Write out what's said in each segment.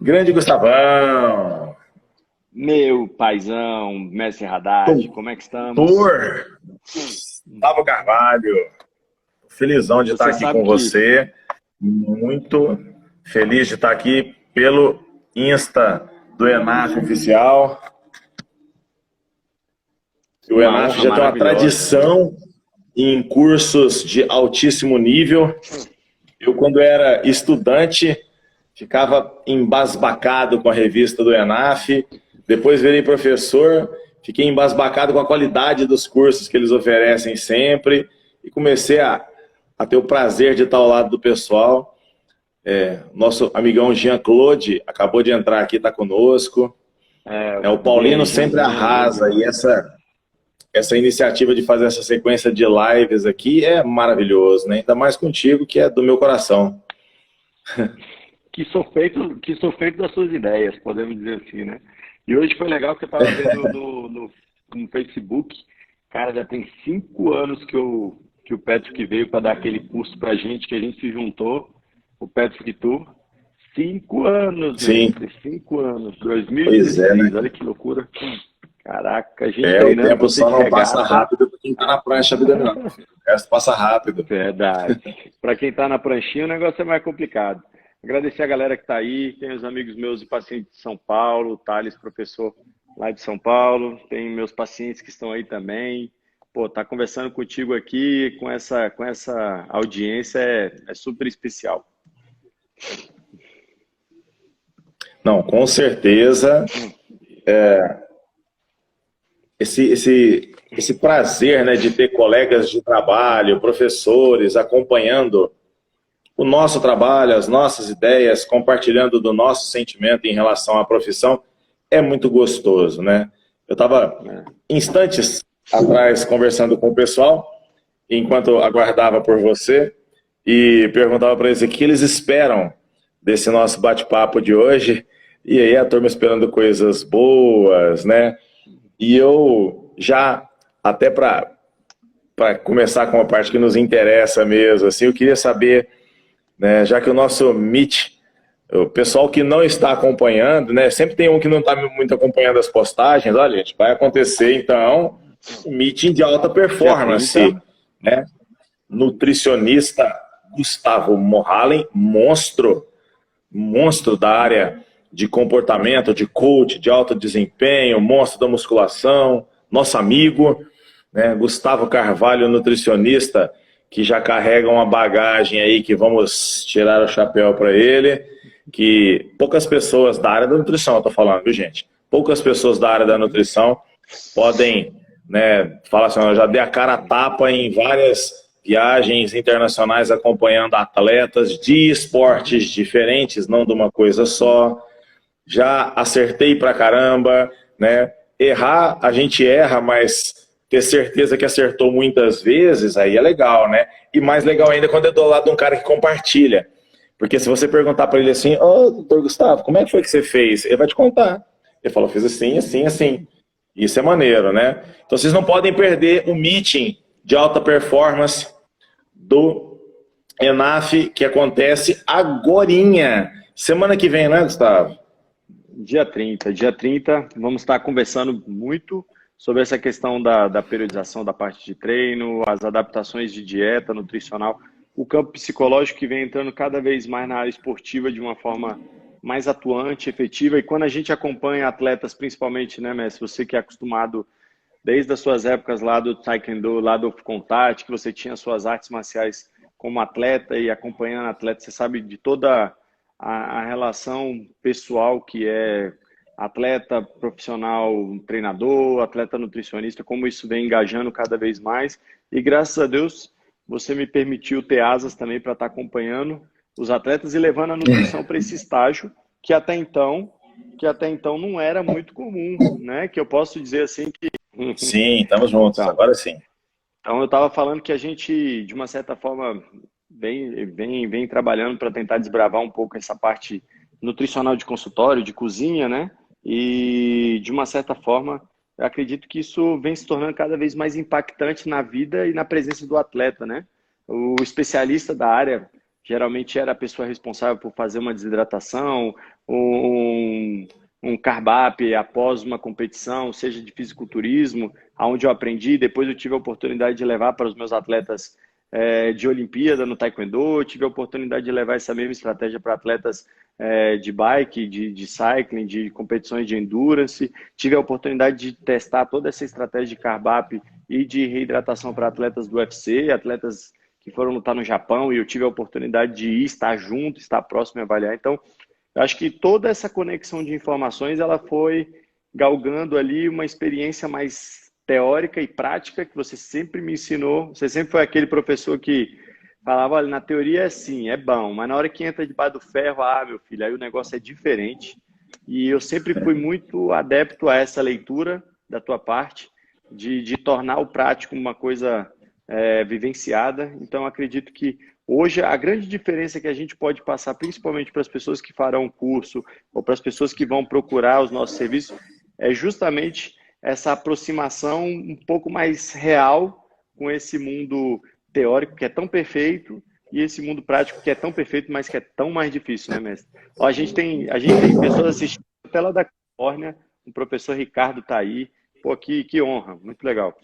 Grande Gustavão, Meu paizão, Mestre Haddad, como é que estamos? doutor Gustavo Carvalho, felizão de estar Você aqui sabe com que você, muito feliz de estar aqui pelo Insta do ENAF Oficial. O uma ENAF honra já tem uma maravilhosa. tradição em cursos de altíssimo nível. Eu, quando era estudante, ficava embasbacado com a revista do ENAF, depois virei professor, fiquei embasbacado com a qualidade dos cursos que eles oferecem sempre e comecei a ter o prazer de estar ao lado do pessoal. Nosso amigão Jean-Claude acabou de entrar aqui, está conosco. O Paulino sempre Jeanzinho, amigo arrasa e demais. essa iniciativa de fazer essa sequência de lives aqui é maravilhoso, né? Ainda mais contigo, que é do meu coração. Que sou feito das suas ideias, podemos dizer assim, né? E hoje foi legal que eu estava vendo no Facebook, cara, já tem 5 anos que o Patrick veio para dar aquele curso pra gente, que a gente se juntou, o Patrick Tour. 5 anos, Sim, mestre, 5 anos, pois é, né? 2016, olha que loucura. Caraca, a gente O treinando, tempo você só de não passa regata. rápido para quem tá na prancha, a vida não, meu filho. O resto passa rápido. Verdade. Para quem está na pranchinha, o negócio é mais complicado. Agradecer a galera que está aí, tem os amigos meus e pacientes de São Paulo, o Thales, professor lá de São Paulo, tem meus pacientes que estão aí também. Pô, tá conversando contigo aqui, com essa audiência é super especial. Não, com certeza, esse prazer, né, de ter colegas de trabalho, professores acompanhando o nosso trabalho, as nossas ideias, compartilhando do nosso sentimento em relação à profissão, é muito gostoso, né? Eu estava Né? instantes atrás conversando com o pessoal, enquanto aguardava por você, e perguntava para eles o que eles esperam desse nosso bate-papo de hoje. E aí a turma esperando coisas boas, né? E eu já, até para começar com a parte que nos interessa mesmo, assim, eu queria saber, né, já que o nosso Meet, o pessoal que não está acompanhando, né, sempre tem um que não está muito acompanhando as postagens, olha, gente, vai acontecer então um meeting de alta Dia 30. performance, né? Nutricionista Gustavo Mohalen, monstro da área de comportamento, de coach, de alto desempenho, monstro da musculação, nosso amigo, né, Gustavo Carvalho, nutricionista, que já carrega uma bagagem aí que vamos tirar o chapéu para ele, que poucas pessoas da área da nutrição, eu estou falando, viu, gente? Poucas pessoas da área da nutrição podem, né, falar assim, eu já dei a cara a tapa em várias viagens internacionais acompanhando atletas de esportes diferentes, não de uma coisa só. Já acertei pra caramba, né? Errar, a gente erra, mas ter certeza que acertou muitas vezes, aí é legal, né? E mais legal ainda quando é do lado de um cara que compartilha. Porque se você perguntar para ele assim, ô, doutor Gustavo, como é que foi que você fez? Ele vai te contar. Ele falou, fiz assim, assim, assim. Isso é maneiro, né? Então vocês não podem perder o meeting de alta performance do ENAF que acontece agorinha. Semana que vem, né, Gustavo? Dia 30, vamos estar conversando muito sobre essa questão da periodização da parte de treino, as adaptações de dieta nutricional, o campo psicológico que vem entrando cada vez mais na área esportiva de uma forma mais atuante, efetiva. E quando a gente acompanha atletas, principalmente, né, Messi, você que é acostumado desde as suas épocas lá do Taekwondo, lá do Contact, que você tinha suas artes marciais como atleta e acompanhando atleta, você sabe de toda a relação pessoal que é atleta profissional, treinador, atleta nutricionista, como isso vem engajando cada vez mais. E graças a Deus, você me permitiu ter asas também para estar acompanhando os atletas e levando a nutrição para esse estágio que até então não era muito comum, né? Que eu posso dizer assim que Sim, estamos juntos, então, agora sim. então eu estava falando que a gente, de uma certa forma, vem trabalhando para tentar desbravar um pouco essa parte nutricional de consultório, de cozinha, né? E, de uma certa forma, eu acredito que isso vem se tornando cada vez mais impactante na vida e na presença do atleta, né? O especialista da área geralmente era a pessoa responsável por fazer uma desidratação, um, um carb-up após uma competição, seja de fisiculturismo, onde eu aprendi. Depois eu tive a oportunidade de levar para os meus atletas de Olimpíada no Taekwondo, tive a oportunidade de levar essa mesma estratégia para atletas de bike, de cycling, de competições de endurance, tive a oportunidade de testar toda essa estratégia de carb-up e de reidratação para atletas do UFC, atletas que foram lutar no Japão, e eu tive a oportunidade de ir, estar junto, estar próximo e avaliar. Então, eu acho que toda essa conexão de informações, ela foi galgando ali uma experiência mais teórica e prática que você sempre me ensinou. Você sempre foi aquele professor que falava, olha, na teoria é assim, é bom, mas na hora que entra debaixo do ferro, meu filho, aí o negócio é diferente. E eu sempre fui muito adepto a essa leitura da tua parte, de tornar o prático uma coisa vivenciada. Então, acredito que hoje a grande diferença que a gente pode passar, principalmente para as pessoas que farão o curso ou para as pessoas que vão procurar os nossos serviços, é justamente essa aproximação um pouco mais real com esse mundo teórico que é tão perfeito e esse mundo prático que é tão perfeito, mas que é tão mais difícil, né, mestre? Ó, a gente tem pessoas assistindo até lá da Califórnia, o professor Ricardo está aí. Pô, que honra, muito legal.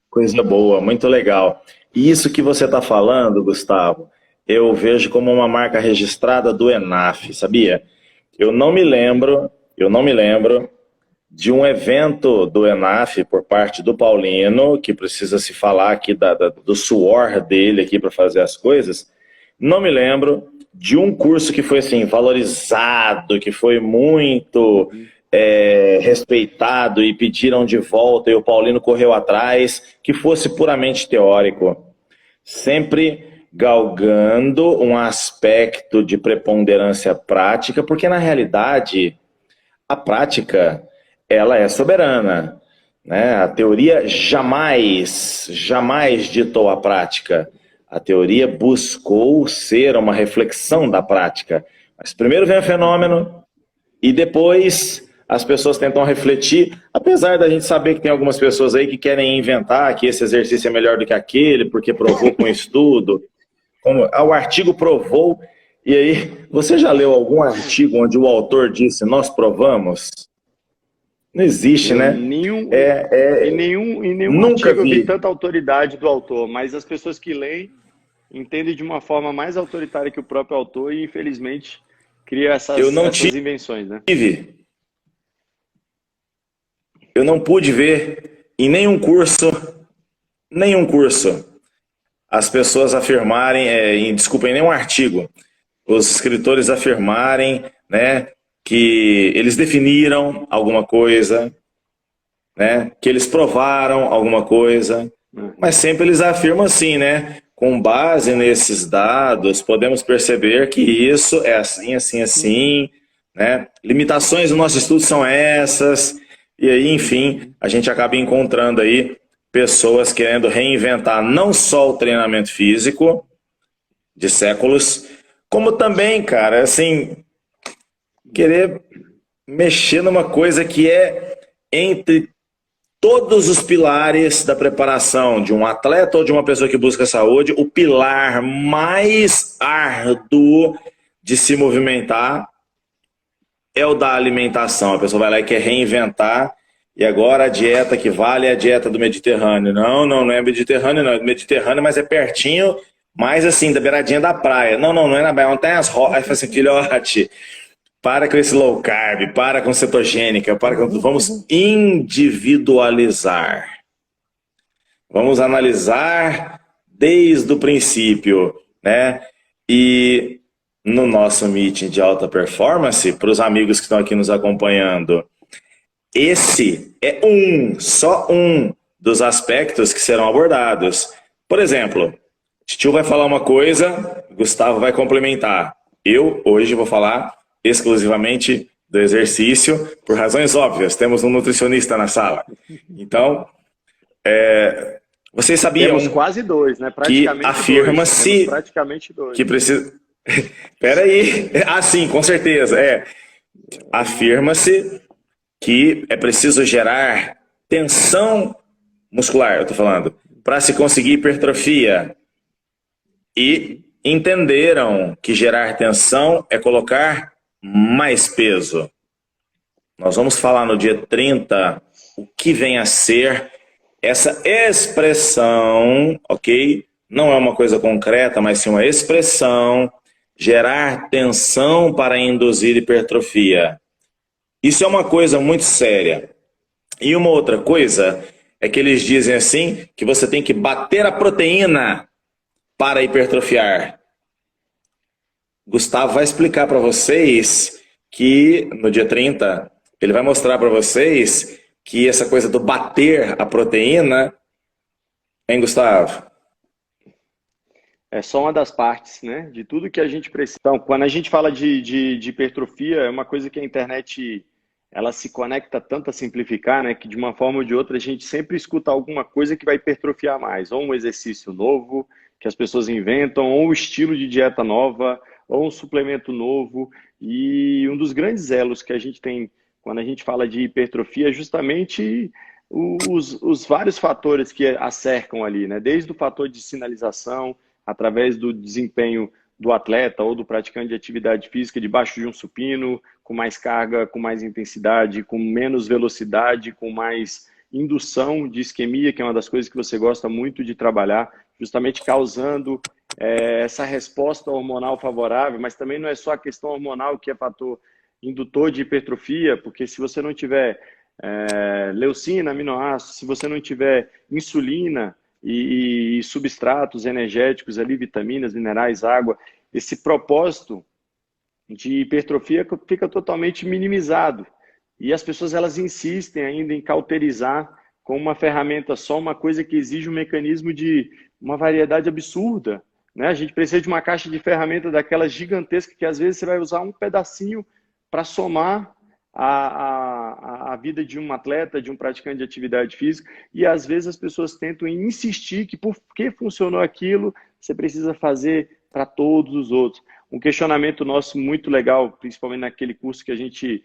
Coisa boa, muito legal. E isso que você está falando, Gustavo, eu vejo como uma marca registrada do ENAF, sabia? Eu não me lembro de um evento do ENAF por parte do Paulino, que precisa se falar aqui do suor dele aqui para fazer as coisas. Não me lembro de um curso que foi assim, valorizado, que foi muito respeitado e pediram de volta e o Paulino correu atrás, que fosse puramente teórico. Sempre galgando um aspecto de preponderância prática, porque na realidade a prática ela é soberana, né? A teoria jamais ditou a prática. A teoria buscou ser uma reflexão da prática. Mas primeiro vem o fenômeno e depois as pessoas tentam refletir, apesar da gente saber que tem algumas pessoas aí que querem inventar que esse exercício é melhor do que aquele, porque provou com estudo. Como, o artigo provou, e aí, você já leu algum artigo onde o autor disse, nós provamos? Não existe, né? Em nenhum Nunca artigo eu vi vi. tanta autoridade do autor, mas as pessoas que leem entendem de uma forma mais autoritária que o próprio autor e, infelizmente, cria Eu não essas invenções, né? Eu não pude ver em nenhum curso, as pessoas afirmarem, desculpa, em nenhum artigo, os escritores afirmarem, né, que eles definiram alguma coisa, né, que eles provaram alguma coisa, mas sempre eles afirmam assim, né, com base nesses dados, podemos perceber que isso é assim, assim, assim, né, limitações do nosso estudo são essas, e aí, enfim, a gente acaba encontrando aí pessoas querendo reinventar não só o treinamento físico de séculos, como também, cara, assim, querer mexer numa coisa que é entre todos os pilares da preparação de um atleta ou de uma pessoa que busca saúde, o pilar mais árduo de se movimentar é o da alimentação. A pessoa vai lá e quer reinventar, e agora a dieta que vale é a dieta do Mediterrâneo. Não é Mediterrâneo, não. É do Mediterrâneo, mas é pertinho, mais assim, da beiradinha da praia. Não é na praia, não tem as rodas. Aí fala assim, filhote, para com esse low carb, para com cetogênica, vamos individualizar. Vamos analisar desde o princípio, né? E no nosso meeting de alta performance, para os amigos que estão aqui nos acompanhando, esse é só um dos aspectos que serão abordados. Por exemplo, Titio vai falar uma coisa, Gustavo vai complementar. Eu, hoje, vou falar exclusivamente do exercício, por razões óbvias. Temos um nutricionista na sala. Então, vocês sabiam... Temos quase dois, né? Que afirma-se que precisa... Peraí. Sim, com certeza. Afirma-se que é preciso gerar tensão muscular, eu tô falando, para se conseguir hipertrofia. E entenderam que gerar tensão é colocar mais peso. Nós vamos falar no dia 30 o que vem a ser essa expressão, ok? Não é uma coisa concreta, mas sim uma expressão, gerar tensão para induzir hipertrofia. Isso é uma coisa muito séria. E uma outra coisa é que eles dizem assim, que você tem que bater a proteína para hipertrofiar. Gustavo vai explicar para vocês que no dia 30 ele vai mostrar para vocês que essa coisa do bater a proteína, hein, Gustavo? É só uma das partes, né, de tudo que a gente precisa. Então, quando a gente fala de hipertrofia, é uma coisa que a internet ela se conecta tanto a simplificar, né, que de uma forma ou de outra a gente sempre escuta alguma coisa que vai hipertrofiar mais, ou um exercício novo que as pessoas inventam, ou um estilo de dieta nova, ou um suplemento novo. E um dos grandes elos que a gente tem quando a gente fala de hipertrofia é justamente os vários fatores que a cercam ali, né? Desde o fator de sinalização, através do desempenho do atleta ou do praticante de atividade física debaixo de um supino, com mais carga, com mais intensidade, com menos velocidade, com mais indução de isquemia, que é uma das coisas que você gosta muito de trabalhar, justamente causando essa resposta hormonal favorável, mas também não é só a questão hormonal que é fator indutor de hipertrofia, porque se você não tiver leucina, aminoácidos, se você não tiver insulina e substratos energéticos ali, vitaminas, minerais, água, esse propósito de hipertrofia fica totalmente minimizado. E as pessoas elas insistem ainda em cauterizar com uma ferramenta só, uma coisa que exige um mecanismo de uma variedade absurda, né? A gente precisa de uma caixa de ferramenta daquelas gigantescas que às vezes você vai usar um pedacinho para somar a vida de um atleta, de um praticante de atividade física, e às vezes as pessoas tentam insistir que porque funcionou aquilo, você precisa fazer para todos os outros. Um questionamento nosso muito legal, principalmente naquele curso que a gente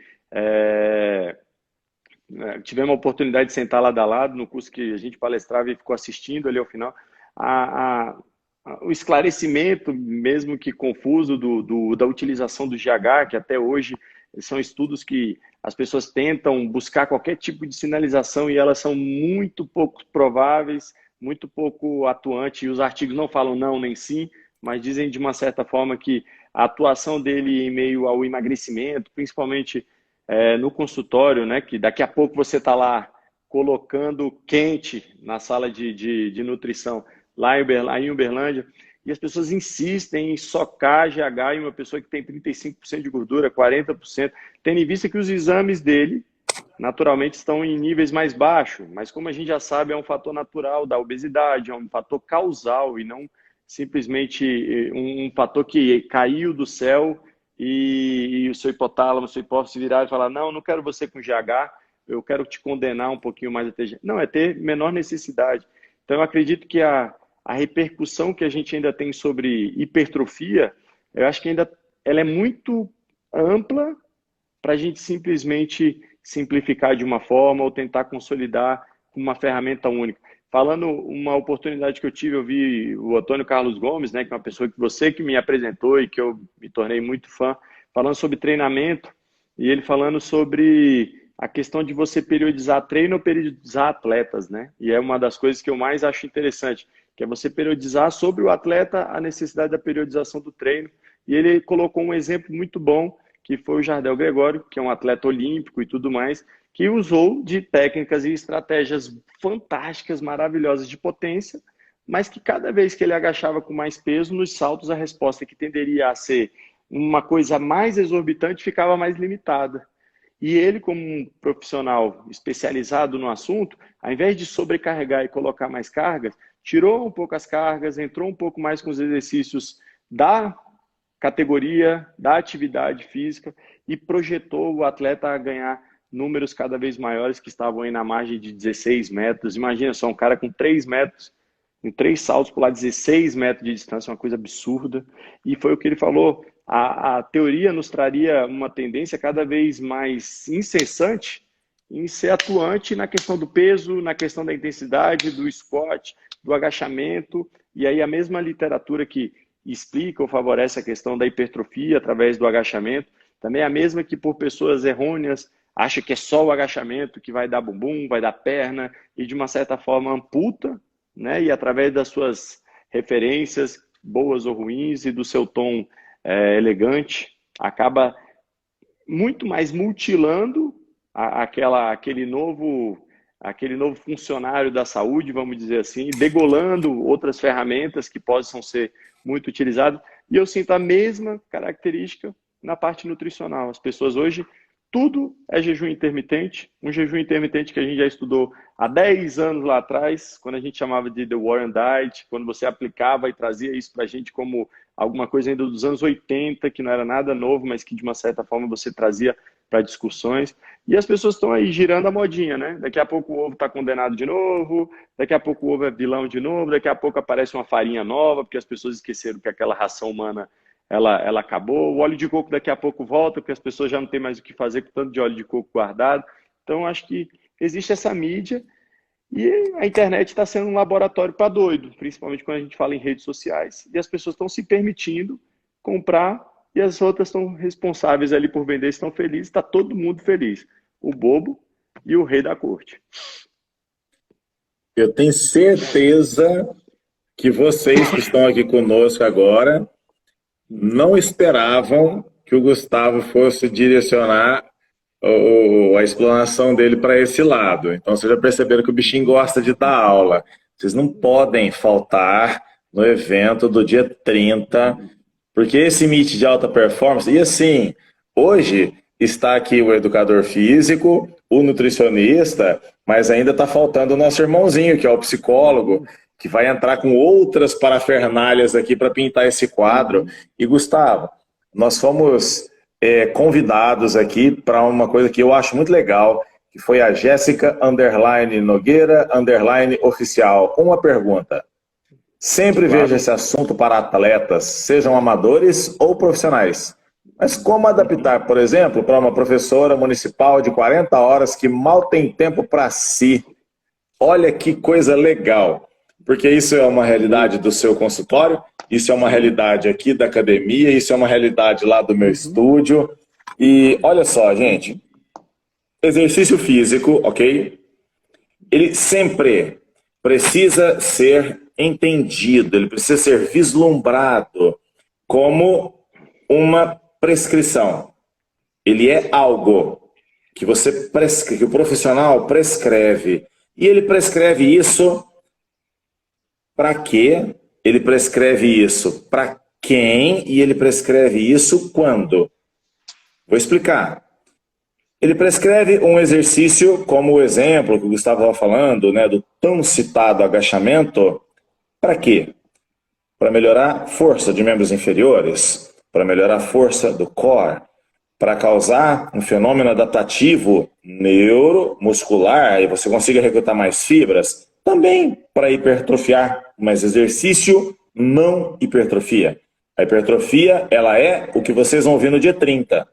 tivemos a oportunidade de sentar lado a lado, no curso que a gente palestrava e ficou assistindo ali ao final, o esclarecimento, mesmo que confuso, da utilização do GH, que até hoje são estudos que as pessoas tentam buscar qualquer tipo de sinalização e elas são muito pouco prováveis, muito pouco atuantes, e os artigos não falam não nem sim, mas dizem de uma certa forma que a atuação dele em meio ao emagrecimento, principalmente no consultório, né, que daqui a pouco você está lá colocando quente na sala de nutrição, lá em Uberlândia, e as pessoas insistem em socar GH em uma pessoa que tem 35% de gordura, 40%, tendo em vista que os exames dele, naturalmente, estão em níveis mais baixos, mas como a gente já sabe, é um fator natural da obesidade, é um fator causal e não simplesmente um fator que caiu do céu e o seu hipotálamo, o seu hipófise virar e falar, não quero você com GH, eu quero te condenar um pouquinho mais a ter... Não, é ter menor necessidade. Então, eu acredito que a repercussão que a gente ainda tem sobre hipertrofia, eu acho que ainda ela é muito ampla para a gente simplesmente simplificar de uma forma ou tentar consolidar com uma ferramenta única. Falando uma oportunidade que eu tive, eu vi o Antônio Carlos Gomes, né, que é uma pessoa que você que me apresentou e que eu me tornei muito fã, falando sobre treinamento, e ele falando sobre a questão de você periodizar treino ou periodizar atletas, né? E é uma das coisas que eu mais acho interessante, que é você periodizar sobre o atleta a necessidade da periodização do treino. E ele colocou um exemplo muito bom, que foi o Jardel Gregório, que é um atleta olímpico e tudo mais, que usou de técnicas e estratégias fantásticas, maravilhosas de potência, mas que cada vez que ele agachava com mais peso, nos saltos a resposta que tenderia a ser uma coisa mais exorbitante ficava mais limitada. E ele, como um profissional especializado no assunto, ao invés de sobrecarregar e colocar mais cargas, tirou um pouco as cargas, entrou um pouco mais com os exercícios da categoria, da atividade física e projetou o atleta a ganhar números cada vez maiores que estavam aí na margem de 16 metros. Imagina só, um cara com 3 metros, em 3 saltos pular 16 metros de distância, uma coisa absurda. E foi o que ele falou, a teoria nos traria uma tendência cada vez mais incessante em ser atuante na questão do peso, na questão da intensidade, do squat, do agachamento, e aí a mesma literatura que explica ou favorece a questão da hipertrofia através do agachamento. Também é a mesma que por pessoas errôneas acha que é só o agachamento que vai dar bumbum, vai dar perna e de uma certa forma amputa, né? E através das suas referências, boas ou ruins, e do seu tom elegante, acaba muito mais mutilando aquele novo funcionário da saúde, vamos dizer assim, degolando outras ferramentas que possam ser muito utilizadas. E eu sinto a mesma característica na parte nutricional. As pessoas hoje, tudo é jejum intermitente, um jejum intermitente que a gente já estudou há 10 anos lá atrás, quando a gente chamava de The Warren Diet, quando você aplicava e trazia isso para a gente como alguma coisa ainda dos anos 80, que não era nada novo, mas que de uma certa forma você trazia para discussões. E as pessoas estão aí girando a modinha, né? Daqui a pouco o ovo está condenado de novo, daqui a pouco o ovo é vilão de novo, daqui a pouco aparece uma farinha nova, porque as pessoas esqueceram que aquela ração humana ela acabou. O óleo de coco daqui a pouco volta, porque as pessoas já não têm mais o que fazer com tanto de óleo de coco guardado. Então, acho que existe essa mídia e a internet está sendo um laboratório para doido, principalmente quando a gente fala em redes sociais. E as pessoas estão se permitindo comprar e as outras estão responsáveis ali por vender, estão felizes, está todo mundo feliz. O bobo e o rei da corte. Eu tenho certeza que vocês que estão aqui conosco agora não esperavam que o Gustavo fosse direcionar a explanação dele para esse lado. Então vocês já perceberam que o bichinho gosta de dar aula. Vocês não podem faltar no evento do dia 30, porque esse Meet de alta performance, e assim, hoje está aqui o educador físico, o nutricionista, mas ainda está faltando o nosso irmãozinho, que é o psicólogo, que vai entrar com outras parafernálias aqui para pintar esse quadro. E Gustavo, nós fomos convidados aqui para uma coisa que eu acho muito legal, que foi a Jéssica _Nogueira _oficial. Uma pergunta. Sempre vejo esse assunto para atletas, sejam amadores ou profissionais. Mas como adaptar, por exemplo, para uma professora municipal de 40 horas que mal tem tempo para si? Olha que coisa legal. Porque isso é uma realidade do seu consultório, isso é uma realidade aqui da academia, isso é uma realidade lá do meu estúdio. E olha só, gente, exercício físico, ok? Ele sempre precisa ser entendido, ele precisa ser vislumbrado como uma prescrição. Ele é algo que que o profissional prescreve. E ele prescreve isso para quê? Ele prescreve isso para quem? E ele prescreve isso quando? Vou explicar. Ele prescreve um exercício, como o exemplo que o Gustavo estava falando, né, do tão citado agachamento. Para quê? Para melhorar a força de membros inferiores, para melhorar a força do core, para causar um fenômeno adaptativo neuromuscular e você consiga recrutar mais fibras, também para hipertrofiar, mas exercício não hipertrofia. A hipertrofia, ela é o que vocês vão ver no dia 30.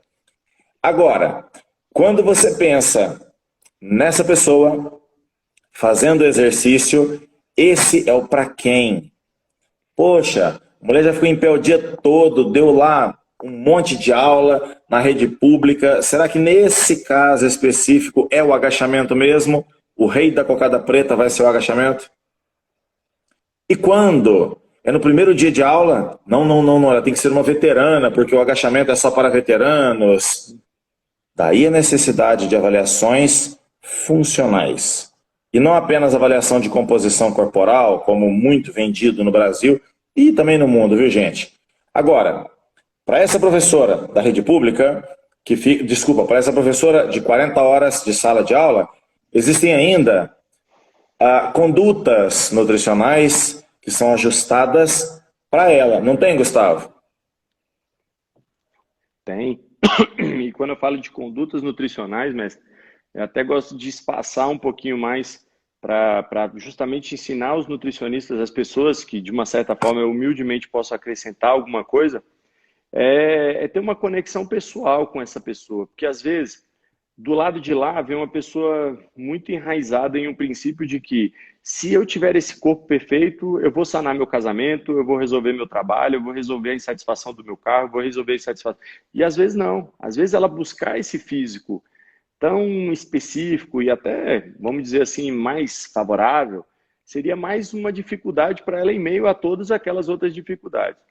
Agora, quando você pensa nessa pessoa fazendo exercício, esse é o para quem. Poxa, a mulher já ficou em pé o dia todo, deu lá um monte de aula na rede pública. Será que nesse caso específico é o agachamento mesmo? O rei da cocada preta vai ser o agachamento? E quando? É no primeiro dia de aula? Não, ela tem que ser uma veterana, porque o agachamento é só para veteranos. Daí a necessidade de avaliações funcionais. E não apenas avaliação de composição corporal, como muito vendido no Brasil e também no mundo, viu, gente? Agora, para essa professora da rede pública, para essa professora de 40 horas de sala de aula, existem ainda condutas nutricionais que são ajustadas para ela. Não tem, Gustavo? Tem. E quando eu falo de condutas nutricionais, mestre, eu até gosto de espaçar um pouquinho mais para justamente ensinar os nutricionistas, as pessoas que, de uma certa forma, eu humildemente posso acrescentar alguma coisa, é ter uma conexão pessoal com essa pessoa. Porque, às vezes, do lado de lá vem uma pessoa muito enraizada em um princípio de que se eu tiver esse corpo perfeito, eu vou sanar meu casamento, eu vou resolver meu trabalho, eu vou resolver a insatisfação do meu carro, eu vou resolver a insatisfação. E às vezes não. Às vezes ela buscar esse físico tão específico e até, vamos dizer assim, mais favorável, seria mais uma dificuldade para ela em meio a todas aquelas outras dificuldades.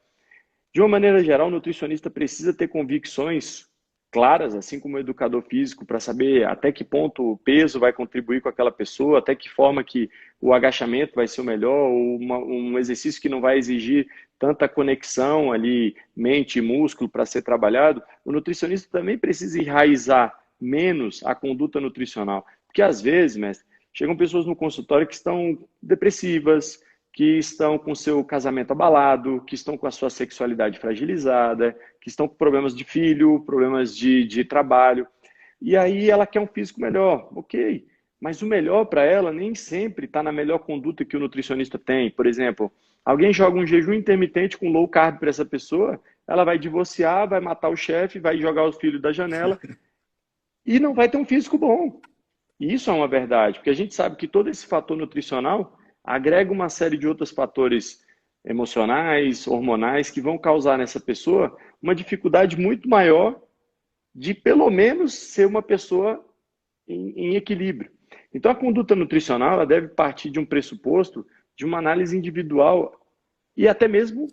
De uma maneira geral, o nutricionista precisa ter convicções claras, assim como o educador físico, para saber até que ponto o peso vai contribuir com aquela pessoa, até que forma que o agachamento vai ser o melhor, ou um exercício que não vai exigir tanta conexão ali, mente e músculo para ser trabalhado. O nutricionista também precisa enraizar menos a conduta nutricional. Porque às vezes, mestre, chegam pessoas no consultório que estão depressivas, que estão com seu casamento abalado, que estão com a sua sexualidade fragilizada, que estão com problemas de filho, problemas de trabalho. E aí ela quer um físico melhor, ok. Mas o melhor para ela nem sempre está na melhor conduta que o nutricionista tem. Por exemplo, alguém joga um jejum intermitente com low carb para essa pessoa, ela vai divorciar, vai matar o chefe, vai jogar os filhos da janela e não vai ter um físico bom. E isso é uma verdade, porque a gente sabe que todo esse fator nutricional agrega uma série de outros fatores emocionais, hormonais, que vão causar nessa pessoa uma dificuldade muito maior de, pelo menos, ser uma pessoa em equilíbrio. Então, a conduta nutricional ela deve partir de um pressuposto de uma análise individual e até mesmo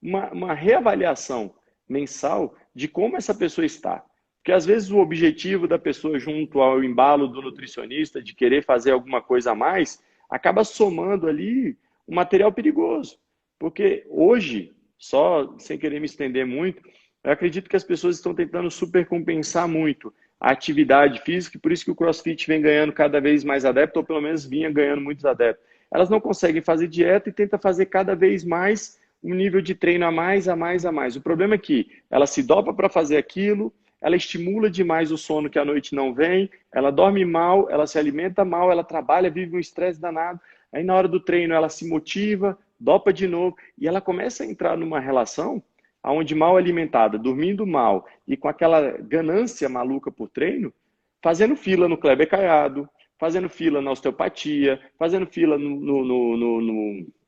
uma reavaliação mensal de como essa pessoa está. Porque, às vezes, o objetivo da pessoa junto ao embalo do nutricionista de querer fazer alguma coisa a mais acaba somando ali um material perigoso. Porque hoje, só sem querer me estender muito, eu acredito que as pessoas estão tentando supercompensar muito a atividade física, e por isso que o CrossFit vem ganhando cada vez mais adeptos, ou pelo menos vinha ganhando muitos adeptos. Elas não conseguem fazer dieta e tentam fazer cada vez mais um nível de treino a mais, a mais, a mais. O problema é que ela se dopa para fazer aquilo, ela estimula demais o sono que à noite não vem, ela dorme mal, ela se alimenta mal, ela trabalha, vive um estresse danado. Aí na hora do treino ela se motiva, dopa de novo, e ela começa a entrar numa relação onde mal alimentada, dormindo mal e com aquela ganância maluca por treino, fazendo fila no Kleber Caiado, fazendo fila na osteopatia, fazendo fila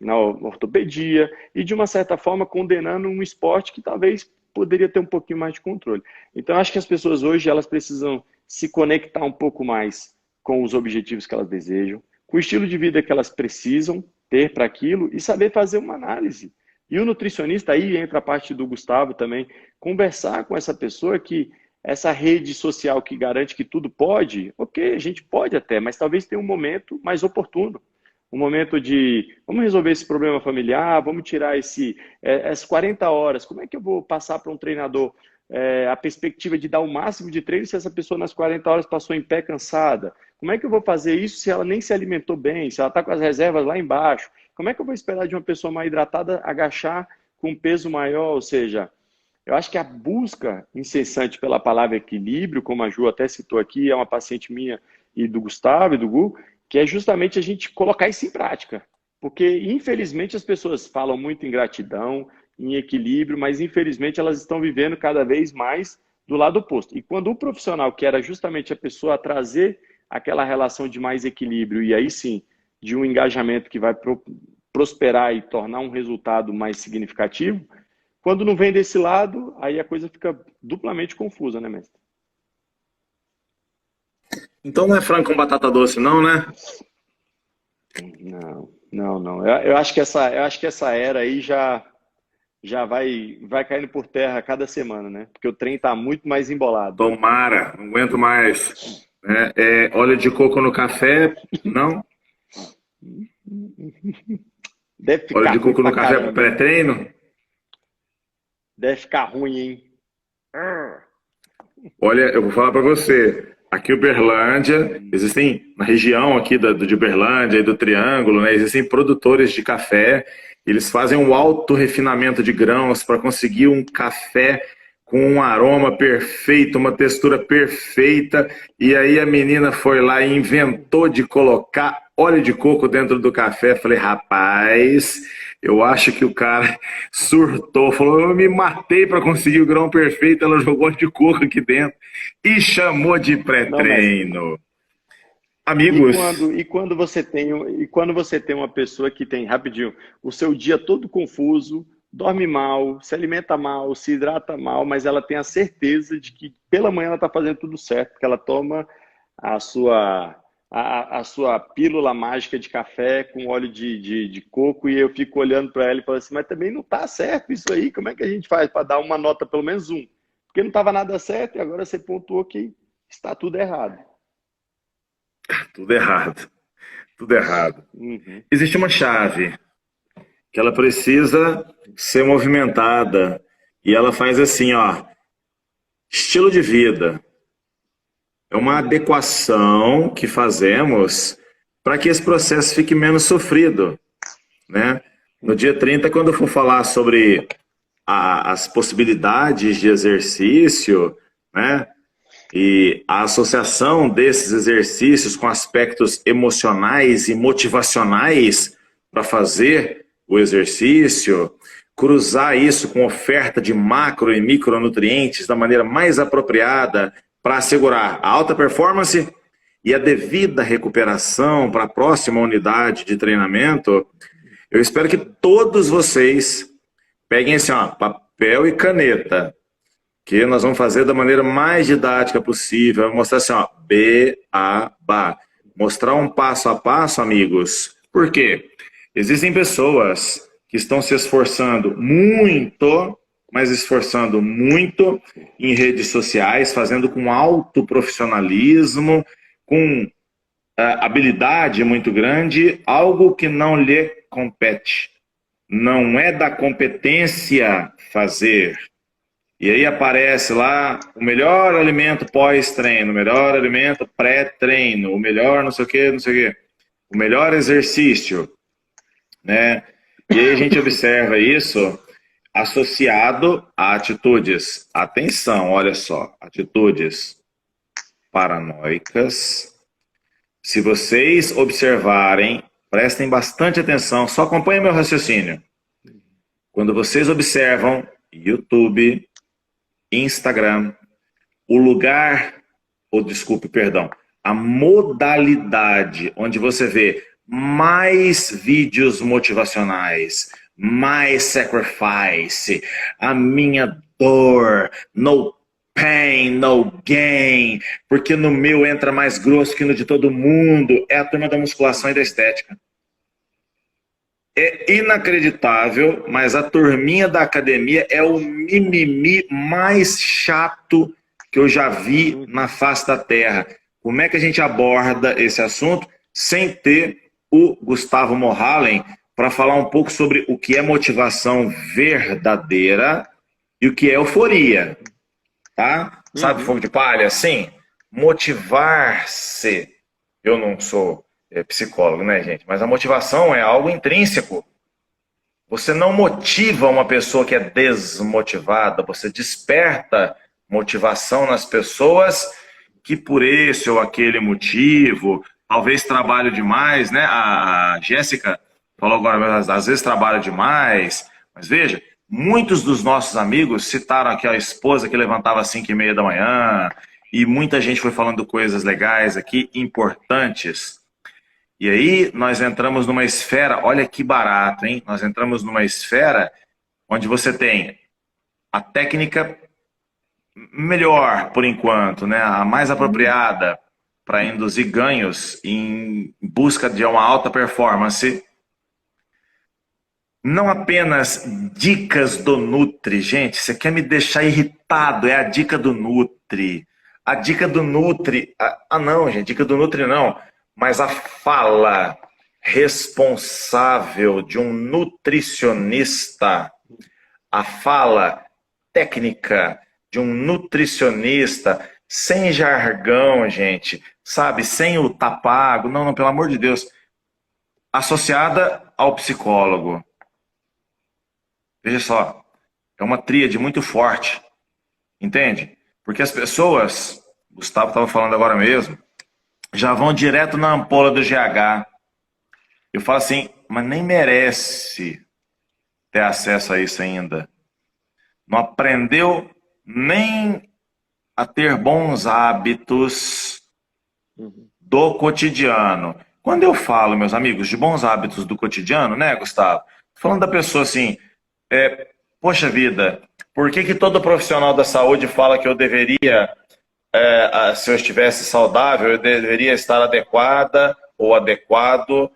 na ortopedia e de uma certa forma condenando um esporte que talvez poderia ter um pouquinho mais de controle. Então, acho que as pessoas hoje elas precisam se conectar um pouco mais com os objetivos que elas desejam, com o estilo de vida que elas precisam ter para aquilo e saber fazer uma análise. E o nutricionista, aí entra a parte do Gustavo também, conversar com essa pessoa que essa rede social que garante que tudo pode, ok, a gente pode até, mas talvez tenha um momento mais oportuno. Um momento de, vamos resolver esse problema familiar, vamos tirar essas 40 horas. Como é que eu vou passar para um treinador a perspectiva de dar o máximo de treino se essa pessoa nas 40 horas passou em pé cansada? Como é que eu vou fazer isso se ela nem se alimentou bem, se ela está com as reservas lá embaixo? Como é que eu vou esperar de uma pessoa mais hidratada agachar com um peso maior? Ou seja, eu acho que a busca incessante pela palavra equilíbrio, como a Ju até citou aqui, é uma paciente minha e do Gustavo e do Gu, que é justamente a gente colocar isso em prática. Porque, infelizmente, as pessoas falam muito em gratidão, em equilíbrio, mas, infelizmente, elas estão vivendo cada vez mais do lado oposto. E quando o profissional, que era justamente a pessoa a trazer aquela relação de mais equilíbrio, e aí sim, de um engajamento que vai prosperar e tornar um resultado mais significativo, quando não vem desse lado, aí a coisa fica duplamente confusa, né, mestre? Então não é frango com batata doce, não, né? Não. Eu acho que essa era aí já vai caindo por terra a cada semana, né? Porque o trem tá muito mais embolado. Tomara, não aguento mais. Óleo de coco no café, não? Deve ficar Óleo de ruim coco no pra café caramba. pré-treino? Deve ficar ruim, hein? Olha, eu vou falar para você. Aqui em Uberlândia, existem, na região aqui de Uberlândia e do Triângulo, né, existem produtores de café. Eles fazem um alto refinamento de grãos para conseguir um café com um aroma perfeito, uma textura perfeita. E aí a menina foi lá e inventou de colocar óleo de coco dentro do café. Falei, rapaz, Eu acho que o cara surtou, falou, eu me matei para conseguir o grão perfeito, ela jogou de coco aqui dentro e chamou de Não, mas pré-treino. e Amigos, quando, e quando você tem, e quando você tem uma pessoa que tem, rapidinho, o seu dia todo confuso, dorme mal, se alimenta mal, se hidrata mal, mas ela tem a certeza de que pela manhã ela está fazendo tudo certo, porque ela toma a sua, a sua pílula mágica de café com óleo de coco, e eu fico olhando para ela e falo assim, mas também não está certo isso aí, como é que a gente faz para dar uma nota, pelo menos um? Porque não estava nada certo e agora você pontuou que está tudo errado. tudo errado, tudo errado. Uhum. Existe uma chave que ela precisa ser movimentada e ela faz assim, ó, estilo de vida. É uma adequação que fazemos para que esse processo fique menos sofrido, né? No dia 30, quando eu for falar sobre as possibilidades de exercício, né? E a associação desses exercícios com aspectos emocionais e motivacionais para fazer o exercício, cruzar isso com oferta de macro e micronutrientes da maneira mais apropriada para assegurar a alta performance e a devida recuperação para a próxima unidade de treinamento, eu espero que todos vocês peguem assim, ó, papel e caneta, que nós vamos fazer da maneira mais didática possível, mostrar assim, ó, B-A-B-A. Mostrar um passo a passo, amigos. Por quê? Existem pessoas que estão se esforçando muito, mas esforçando muito em redes sociais, fazendo com alto profissionalismo, com habilidade muito grande, algo que não lhe compete. Não é da competência fazer. E aí aparece lá o melhor alimento pós-treino, o melhor alimento pré-treino, o melhor não sei o que, não sei o que, o melhor exercício, né? E aí a gente observa isso associado a atitudes. Atenção, olha só, atitudes paranoicas. Se vocês observarem, prestem bastante atenção, só acompanhem meu raciocínio. Quando vocês observam YouTube, Instagram, o lugar, ou desculpe, perdão, a modalidade onde você vê mais vídeos motivacionais, mais sacrifice, a minha dor, no pain, no gain, porque no meu entra mais grosso que no de todo mundo, é a turma da musculação e da estética. É inacreditável, mas a turminha da academia é o mimimi mais chato que eu já vi na face da terra. Como é que a gente aborda esse assunto sem ter o Gustavo Mohalen para falar um pouco sobre o que é motivação verdadeira e o que é euforia, tá? Sabe fogo de palha? Sim. Motivar-se. Eu não sou psicólogo, né, gente? Mas a motivação é algo intrínseco. Você não motiva uma pessoa que é desmotivada, você desperta motivação nas pessoas que por esse ou aquele motivo, talvez trabalho demais, né? A Jéssica falou agora, às vezes trabalho demais, mas veja, muitos dos nossos amigos citaram aqui a esposa que levantava às 5h30 da manhã, e muita gente foi falando coisas legais aqui, importantes. E aí nós entramos numa esfera, olha que barato, hein? Nós entramos numa esfera onde você tem a técnica melhor, por enquanto, né? A mais apropriada para induzir ganhos em busca de uma alta performance. Não apenas dicas do Nutri, gente, você quer me deixar irritado, é a dica do Nutri. A dica do Nutri, não, gente, dica do Nutri não, mas a fala responsável de um nutricionista, a fala técnica de um nutricionista, sem jargão, gente, sabe, sem o tá pago, não, pelo amor de Deus, associada ao psicólogo. Veja só, é uma tríade muito forte, entende? Porque as pessoas, Gustavo estava falando agora mesmo, já vão direto na ampola do GH. Eu falo assim, mas nem merece. ter acesso a isso ainda. Não aprendeu nem a ter bons hábitos do cotidiano. Quando eu falo, meus amigos, de bons hábitos do cotidiano, né, Gustavo? Falando da pessoa assim, poxa vida, por que que todo profissional da saúde fala que eu deveria, se eu estivesse saudável, eu deveria estar adequada ou adequado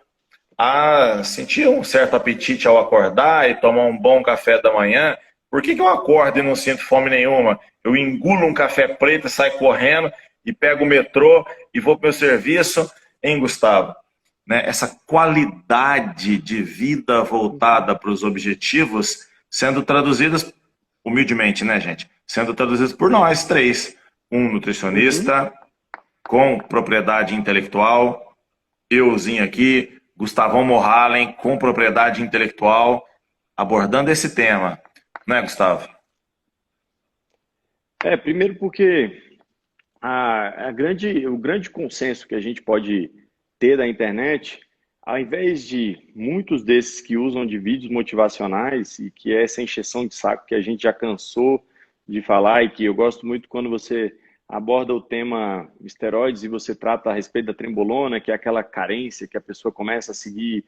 a sentir um certo apetite ao acordar e tomar um bom café da manhã? Por que que eu acordo e não sinto fome nenhuma? Eu engulo um café preto, saio correndo e pego o metrô e vou para o meu serviço, hein, Gustavo? Né? Essa qualidade de vida voltada para os objetivos sendo traduzidas, humildemente, né, gente? Sendo traduzidas por nós três. Um nutricionista com propriedade intelectual, euzinho aqui, Gustavão Morhalen com propriedade intelectual, abordando esse tema. Não é, Gustavo? Primeiro porque o grande consenso que a gente pode ter da internet, ao invés de muitos desses que usam de vídeos motivacionais e que é essa encheção de saco que a gente já cansou de falar e que eu gosto muito quando você aborda o tema esteroides e você trata a respeito da trembolona, que é aquela carência que a pessoa começa a seguir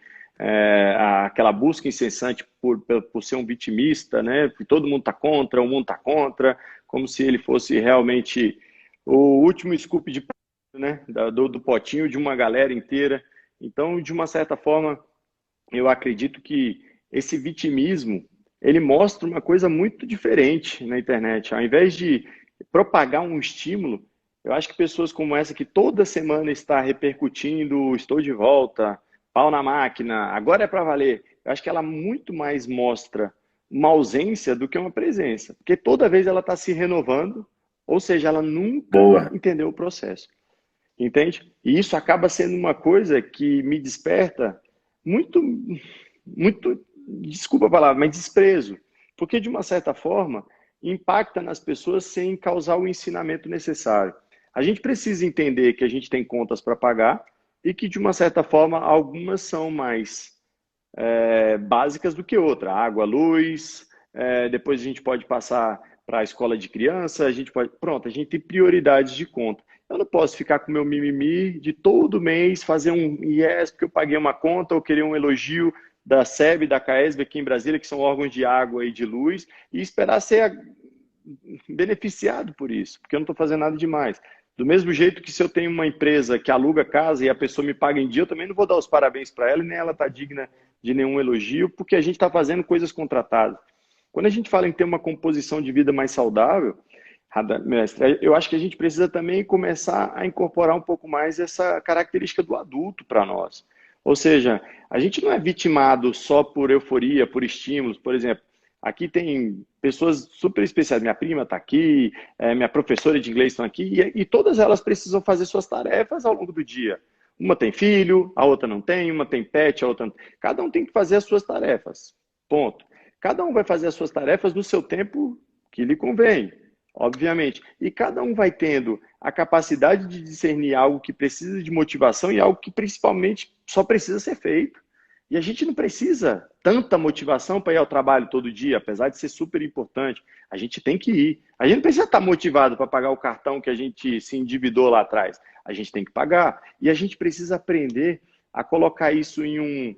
aquela busca incessante por ser um vitimista, né? Que todo mundo está contra, o mundo está contra, como se ele fosse realmente o último scoop de, né? do potinho de uma galera inteira. Então, de uma certa forma, eu acredito que esse vitimismo, ele mostra uma coisa muito diferente na internet. Ao invés de propagar um estímulo, eu acho que pessoas como essa que toda semana está repercutindo, estou de volta, pau na máquina, agora é para valer, eu acho que ela muito mais mostra uma ausência do que uma presença, porque toda vez ela está se renovando, ou seja, ela nunca entendeu o processo. Entende? E isso acaba sendo uma coisa que me desperta muito, muito, desculpa a palavra, mas desprezo. Porque, de uma certa forma, impacta nas pessoas sem causar o ensinamento necessário. A gente precisa entender que a gente tem contas para pagar e que, de uma certa forma, algumas são mais básicas do que outra. Água, luz, depois a gente pode passar para a escola de criança, a gente pode... Pronto, a gente tem prioridades de conta. Eu não posso ficar com o meu mimimi de todo mês fazer um yes porque eu paguei uma conta ou querer um elogio da SEB, da CAESB aqui em Brasília, que são órgãos de água e de luz, e esperar ser beneficiado por isso, porque eu não estou fazendo nada demais. Do mesmo jeito que se eu tenho uma empresa que aluga casa e a pessoa me paga em dia, eu também não vou dar os parabéns para ela e nem ela está digna de nenhum elogio, porque a gente está fazendo coisas contratadas. Quando a gente fala em ter uma composição de vida mais saudável, mestre, eu acho que a gente precisa também começar a incorporar um pouco mais essa característica do adulto para nós. Ou seja, a gente não é vitimado só por euforia, por estímulos. Por exemplo, aqui tem pessoas super especiais. Minha prima está aqui, minha professora de inglês está aqui, e todas elas precisam fazer suas tarefas ao longo do dia. Uma tem filho, a outra não tem, uma tem pet, a outra não... Cada um tem que fazer as suas tarefas. Ponto. Cada um vai fazer as suas tarefas no seu tempo que lhe convém, obviamente. E cada um vai tendo a capacidade de discernir algo que precisa de motivação e algo que principalmente só precisa ser feito. E a gente não precisa tanta motivação para ir ao trabalho todo dia, apesar de ser super importante. A gente tem que ir. A gente não precisa estar motivado para pagar o cartão que a gente se endividou lá atrás. A gente tem que pagar. E a gente precisa aprender a colocar isso em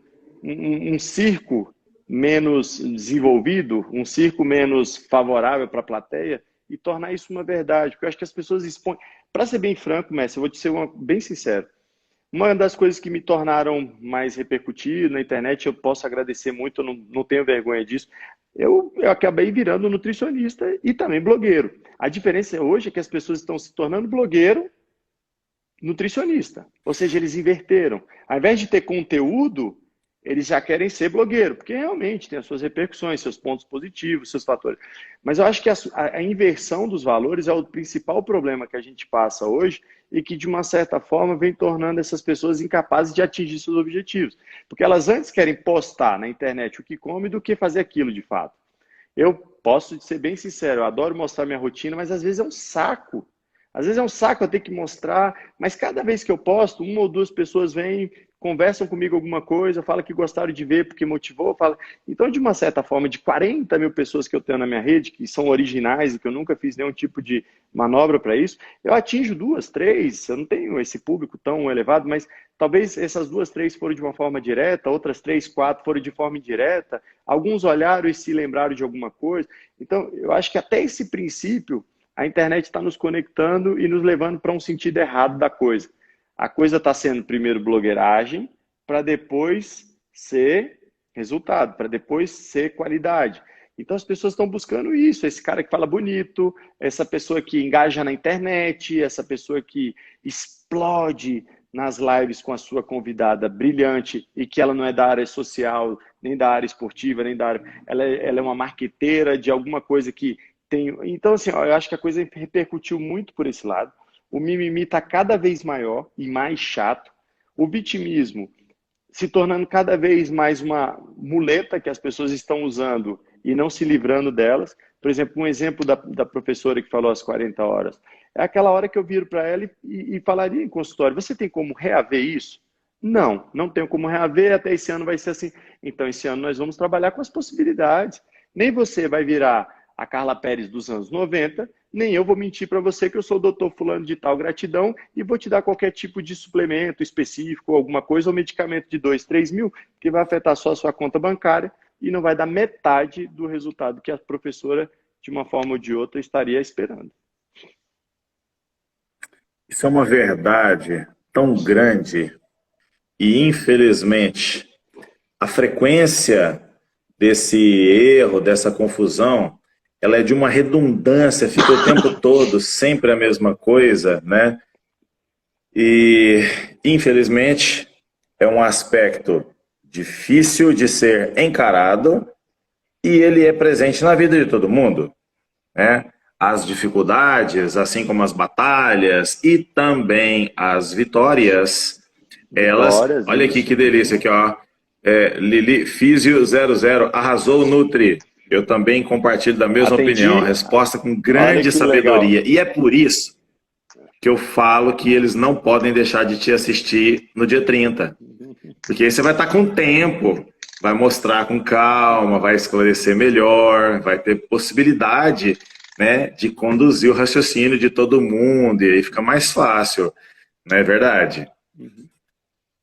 um circo menos desenvolvido, um circo menos favorável para a plateia e tornar isso uma verdade. Porque eu acho que as pessoas expõem... Para ser bem franco, mestre, eu vou te ser bem sincero. Uma das coisas que me tornaram mais repercutido na internet, eu posso agradecer muito, eu não tenho vergonha disso, eu acabei virando nutricionista e também blogueiro. A diferença hoje é que as pessoas estão se tornando blogueiro, nutricionista. Ou seja, eles inverteram. Ao invés de ter conteúdo, eles já querem ser blogueiro, porque realmente tem as suas repercussões, seus pontos positivos, seus fatores. Mas eu acho que a inversão dos valores é o principal problema que a gente passa hoje e que, de uma certa forma, vem tornando essas pessoas incapazes de atingir seus objetivos. Porque elas antes querem postar na internet o que come do que fazer aquilo de fato. Eu posso ser bem sincero, eu adoro mostrar minha rotina, mas às vezes é um saco. Às vezes é um saco eu ter que mostrar, mas cada vez que eu posto, uma ou duas pessoas vêm conversam comigo alguma coisa, falam que gostaram de ver porque motivou, fala. Então, de uma certa forma, de 40 mil pessoas que eu tenho na minha rede, que são originais e que eu nunca fiz nenhum tipo de manobra para isso, eu atinjo 2, 3, eu não tenho esse público tão elevado, mas talvez essas 2, 3 foram de uma forma direta, outras 3, 4 foram de forma indireta, alguns olharam e se lembraram de alguma coisa. Então, eu acho que até esse princípio, a internet está nos conectando e nos levando para um sentido errado da coisa. A coisa está sendo primeiro blogueiragem, para depois ser resultado, para depois ser qualidade. Então as pessoas estão buscando isso, esse cara que fala bonito, essa pessoa que engaja na internet, essa pessoa que explode nas lives com a sua convidada brilhante e que ela não é da área social, nem da área esportiva, nem da área... Ela é uma marqueteira de alguma coisa que tem... Então, assim, ó, eu acho que a coisa repercutiu muito por esse lado. O mimimi está cada vez maior e mais chato. O vitimismo se tornando cada vez mais uma muleta que as pessoas estão usando e não se livrando delas. Por exemplo, um exemplo da professora que falou às 40 horas. É aquela hora que eu viro para ela e falaria em consultório, você tem como reaver isso? Não, não tenho como reaver, até esse ano vai ser assim. Então, esse ano nós vamos trabalhar com as possibilidades. Nem você vai virar a Carla Pérez dos anos 90, nem eu vou mentir para você que eu sou o doutor fulano de tal gratidão e vou te dar qualquer tipo de suplemento específico, alguma coisa, ou medicamento de 2, 3 mil, que vai afetar só a sua conta bancária e não vai dar metade do resultado que a professora, de uma forma ou de outra, estaria esperando. Isso é uma verdade tão grande e, infelizmente, a frequência desse erro, dessa confusão, ela é de uma redundância, fica o tempo todo sempre a mesma coisa, né? E, infelizmente, é um aspecto difícil de ser encarado e ele é presente na vida de todo mundo, né? As dificuldades, assim como as batalhas e também as vitórias, elas... Olha aqui que delícia, aqui, ó. Lili Físio 00, arrasou Nutri. Eu também compartilho da mesma opinião. Resposta com grande sabedoria. Legal. E é por isso que eu falo que eles não podem deixar de te assistir no dia 30. Porque aí você vai estar com tempo, vai mostrar com calma, vai esclarecer melhor, vai ter possibilidade, né, de conduzir o raciocínio de todo mundo, e aí fica mais fácil, não é verdade?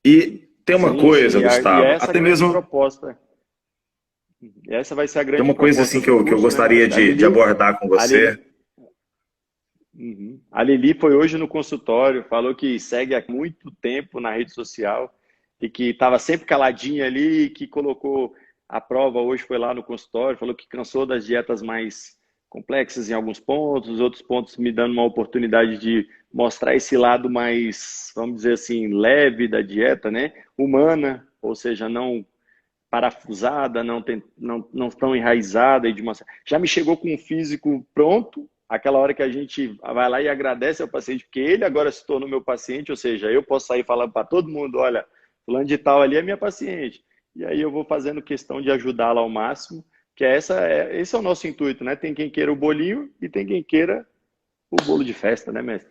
E tem uma coisa, Gustavo, até mesmo... proposta. Essa vai ser a grande Tem uma coisa assim que eu gostaria de abordar com você. A Lili foi hoje no consultório, falou que segue há muito tempo na rede social e que estava sempre caladinha ali, que colocou a prova hoje, foi lá no consultório, falou que cansou das dietas mais complexas em alguns pontos, outros pontos me dando uma oportunidade de mostrar esse lado mais, vamos dizer assim, leve da dieta, né? Humana, ou seja, não parafusada, não tão enraizada. E já me chegou com um físico pronto, aquela hora que a gente vai lá e agradece ao paciente, porque ele agora se tornou meu paciente, ou seja, eu posso sair falando para todo mundo, olha, fulano de tal ali é minha paciente. E aí eu vou fazendo questão de ajudá-la ao máximo, que esse é o nosso intuito, né? Tem quem queira o bolinho e tem quem queira o bolo de festa, né, mestre?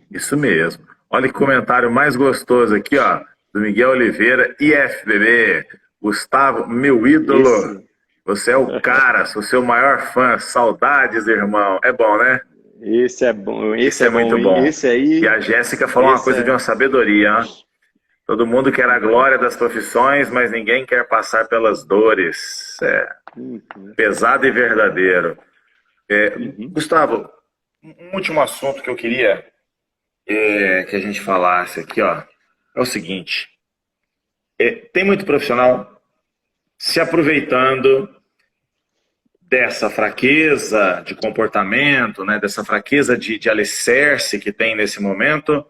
Isso mesmo. Olha que comentário mais gostoso aqui, ó, do Miguel Oliveira, IFBB. Gustavo, meu ídolo. Você é o cara, sou seu maior fã. Saudades, irmão. É bom, né? Esse é bom. Esse é muito bom. Esse aí... E a Jéssica falou uma coisa de uma sabedoria, ó. Todo mundo quer a glória das profissões, mas ninguém quer passar pelas dores. Pesado e verdadeiro. Gustavo, um último assunto que eu queria que a gente falasse aqui, ó, é o seguinte. Tem muito profissional se aproveitando dessa fraqueza de comportamento, né, dessa fraqueza de alicerce que tem nesse momento,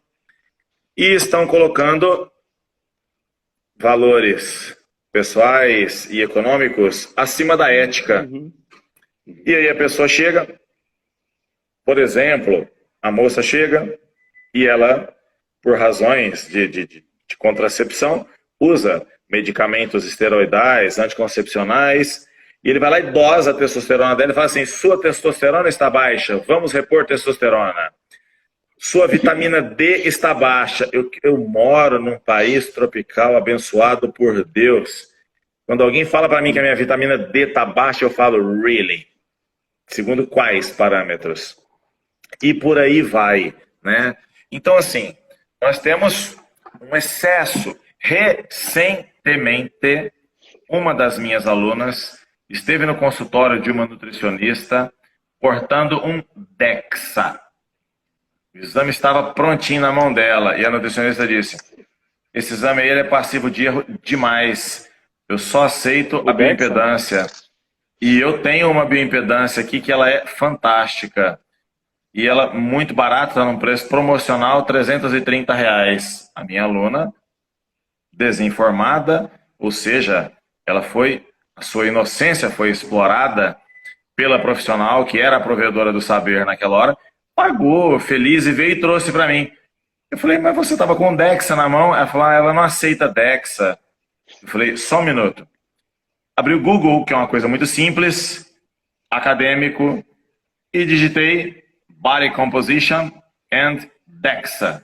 e estão colocando valores pessoais e econômicos acima da ética. E aí a pessoa chega, por exemplo, a moça chega e ela, por razões de contracepção, usa medicamentos esteroidais, anticoncepcionais, e ele vai lá e dosa a testosterona dela e fala assim, sua testosterona está baixa, vamos repor testosterona. Sua vitamina D está baixa. Eu moro num país tropical abençoado por Deus. Quando alguém fala para mim que a minha vitamina D está baixa, eu falo, really? Segundo quais parâmetros? E por aí vai, né? Então, assim, nós temos um excesso. Recentemente, uma das minhas alunas esteve no consultório de uma nutricionista portando um DEXA. O exame estava prontinho na mão dela e a nutricionista disse: esse exame aí ele é passivo de erro demais. Eu só aceito a bioimpedância. E eu tenho uma bioimpedância aqui que ela é fantástica. E ela é muito barata, está num preço promocional, R$ 330. A minha aluna, desinformada, ou seja, a sua inocência foi explorada pela profissional, que era a provedora do saber naquela hora, pagou, feliz, e veio e trouxe para mim. Eu falei, mas você estava com Dexa na mão? Ela falou, ela não aceita Dexa. Eu falei, só um minuto. Abri o Google, que é uma coisa muito simples, acadêmico, e digitei Body Composition and DEXA.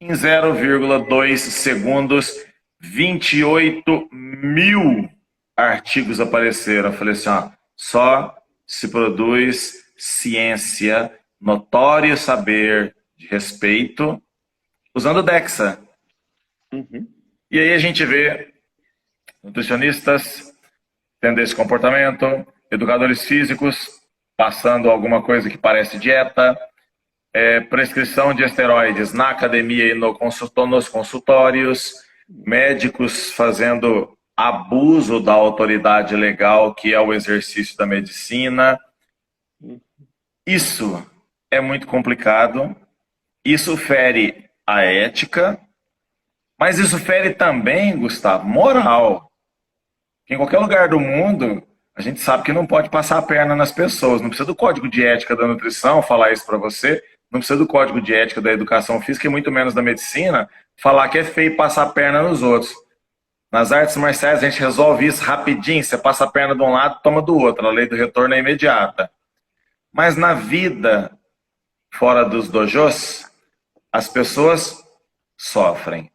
Em 0,2 segundos, 28 mil artigos apareceram. Eu falei assim, ó, só se produz ciência, notório saber de respeito, usando DEXA. E aí a gente vê nutricionistas tendo esse comportamento, educadores físicos passando alguma coisa que parece dieta, prescrição de esteroides na academia e nos consultórios, médicos fazendo abuso da autoridade legal, que é o exercício da medicina. Isso é muito complicado, isso fere a ética, mas isso fere também, Gustavo, moral. Em qualquer lugar do mundo, a gente sabe que não pode passar a perna nas pessoas. Não precisa do código de ética da nutrição falar isso para você. Não precisa do código de ética da educação física e muito menos da medicina falar que é feio passar a perna nos outros. Nas artes marciais a gente resolve isso rapidinho. Você passa a perna de um lado, toma do outro. A lei do retorno é imediata. Mas na vida fora dos dojos, as pessoas sofrem.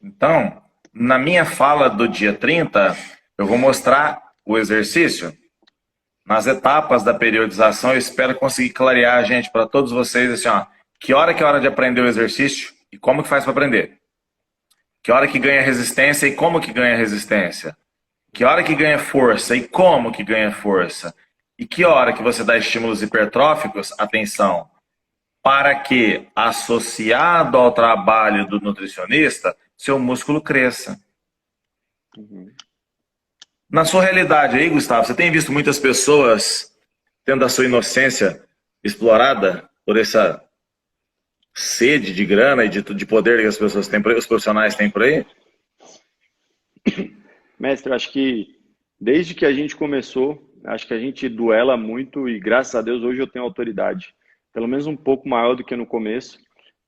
Então, na minha fala do dia 30, eu vou mostrar o exercício. Nas etapas da periodização, eu espero conseguir clarear, gente, para todos vocês, assim, ó, que hora que é hora de aprender o exercício e como que faz para aprender. Que hora que ganha resistência e como que ganha resistência. Que hora que ganha força e como que ganha força. E que hora que você dá estímulos hipertróficos, atenção, para que, associado ao trabalho do nutricionista, seu músculo cresça. Na sua realidade aí, Gustavo, você tem visto muitas pessoas tendo a sua inocência explorada por essa sede de grana e de poder que as pessoas têm por aí, os profissionais têm por aí? Mestre, eu acho que desde que a gente começou, acho que a gente duela muito e graças a Deus hoje eu tenho autoridade, pelo menos um pouco maior do que no começo,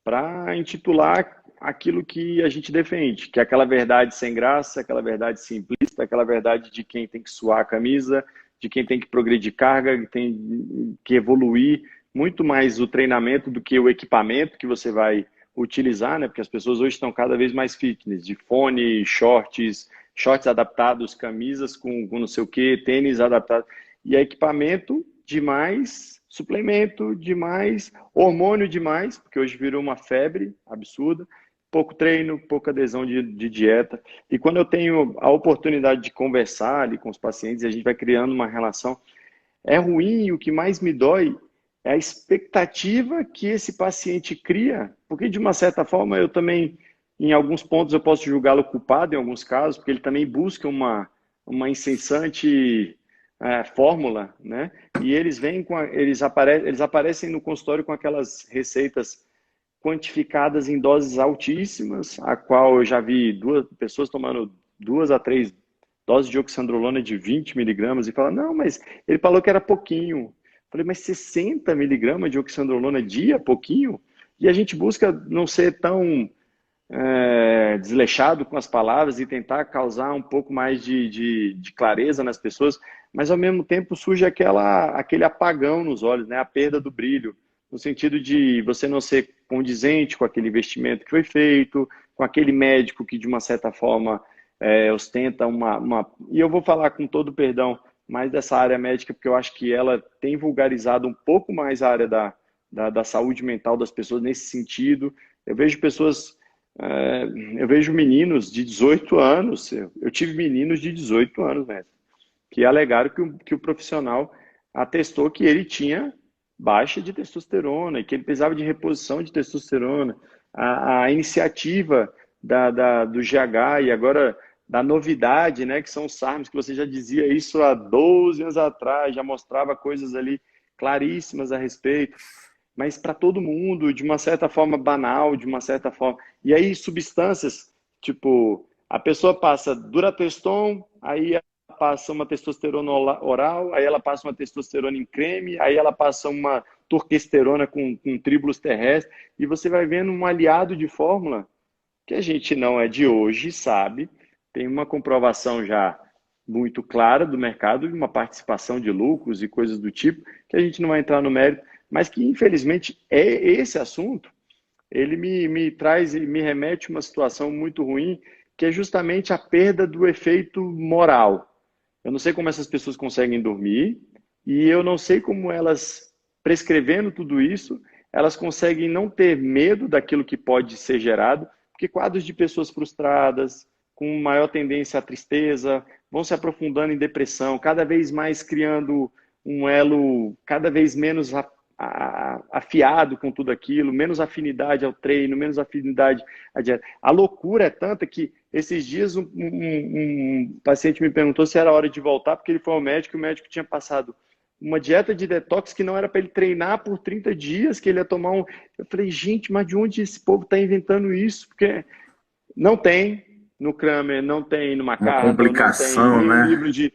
para intitular aquilo que a gente defende, que é aquela verdade sem graça, aquela verdade simplista, aquela verdade de quem tem que suar a camisa, de quem tem que progredir carga, que tem que evoluir, muito mais o treinamento do que o equipamento que você vai utilizar, né? Porque as pessoas hoje estão cada vez mais fitness, de fone, shorts adaptados, camisas com não sei o que, tênis adaptado, e é equipamento demais, suplemento demais, hormônio demais, porque hoje virou uma febre absurda, pouco treino, pouca adesão de dieta. E quando eu tenho a oportunidade de conversar ali com os pacientes e a gente vai criando uma relação, é ruim e o que mais me dói é a expectativa que esse paciente cria, porque de uma certa forma eu também, em alguns pontos eu posso julgá-lo culpado em alguns casos, porque ele também busca uma incessante fórmula, né? E eles vêm eles aparecem no consultório com aquelas receitas quantificadas em doses altíssimas, a qual eu já vi pessoas tomando 2 a 3 doses de oxandrolona de 20 miligramas e falam, não, mas ele falou que era pouquinho. Eu falei, mas 60 miligramas de oxandrolona dia, pouquinho? E a gente busca não ser tão desleixado com as palavras e tentar causar um pouco mais de clareza nas pessoas, mas ao mesmo tempo surge aquele apagão nos olhos, né? A perda do brilho. no sentido de você não ser condizente com aquele investimento que foi feito, com aquele médico que, de uma certa forma, ostenta uma... E eu vou falar com todo perdão mais dessa área médica, porque eu acho que ela tem vulgarizado um pouco mais a área da saúde mental das pessoas nesse sentido. Eu vejo pessoas... eu vejo meninos de 18 anos, eu tive meninos de 18 anos, né, que alegaram que o profissional atestou que ele tinha baixa de testosterona e que ele precisava de reposição de testosterona. A iniciativa do GH e agora da novidade, né, que são os SARMs, que você já dizia isso há 12 anos atrás, já mostrava coisas ali claríssimas a respeito, mas para todo mundo, de uma certa forma banal, de uma certa forma. E aí substâncias, tipo, a pessoa passa Durateston, aí ela passa uma testosterona oral, aí ela passa uma testosterona em creme, aí ela passa uma torquesterona com tribulus terrestre, e você vai vendo um aliado de fórmula que a gente não é de hoje, sabe? Tem uma comprovação já muito clara do mercado, de uma participação de lucros e coisas do tipo, que a gente não vai entrar no mérito, mas que, infelizmente, esse assunto, ele me traz e me remete a uma situação muito ruim, que é justamente a perda do efeito moral. Eu não sei como essas pessoas conseguem dormir, e eu não sei como elas, prescrevendo tudo isso, elas conseguem não ter medo daquilo que pode ser gerado, porque quadros de pessoas frustradas, com maior tendência à tristeza, vão se aprofundando em depressão, cada vez mais criando um elo cada vez menos afiado com tudo aquilo, menos afinidade ao treino, menos afinidade à dieta. A loucura é tanta que esses dias um paciente me perguntou se era hora de voltar, porque ele foi ao médico e o médico tinha passado uma dieta de detox que não era para ele treinar por 30 dias, que ele ia tomar um... Eu falei, gente, mas de onde esse povo está inventando isso? Porque não tem no Kramer, não tem no Uma McArdle, não tem em complicação, nenhum né? livro de...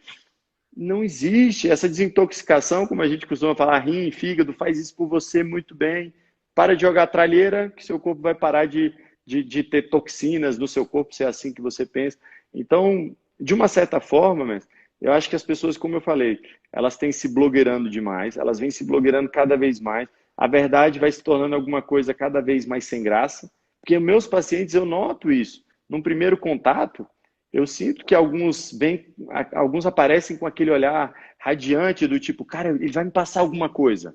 Não existe essa desintoxicação, como a gente costuma falar, rim, fígado, faz isso por você muito bem. Para de jogar tralheira, que seu corpo vai parar de ter toxinas no seu corpo, se é assim que você pensa. Então, de uma certa forma, eu acho que as pessoas, como eu falei, elas têm se blogueirando demais, elas vêm se blogueirando cada vez mais. A verdade vai se tornando alguma coisa cada vez mais sem graça, porque meus pacientes, eu noto isso. Num primeiro contato, eu sinto que alguns aparecem com aquele olhar radiante do tipo, cara, ele vai me passar alguma coisa.